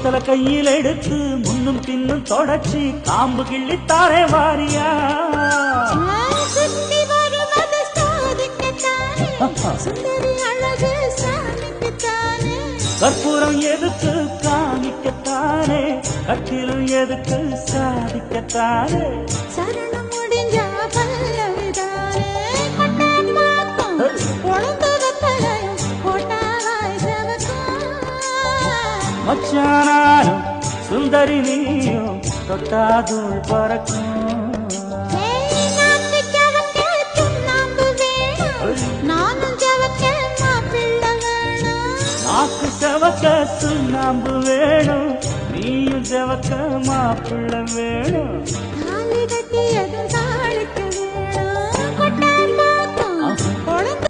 வெத்தல கையில் எடுத்து முன்னும் பின்னும் தொடச்சி காம்பு கிள்ளித்தாரே வாரியா கற்பூரம் எதுக்கு காணிக்கத்தானே கட்டிலும் எதுக்கு சாதிக்கத்தானே சரணம் முடிஞ்சா பல்லவிதானே மச்சானாரும் சுந்தரி நீயும் தொட்டாதூள் பறக்கும் நாக்கு செவக்க சுண்ணாம்பு வேணும் நீயும் செவக்க மாப்பிள்ள வேணும்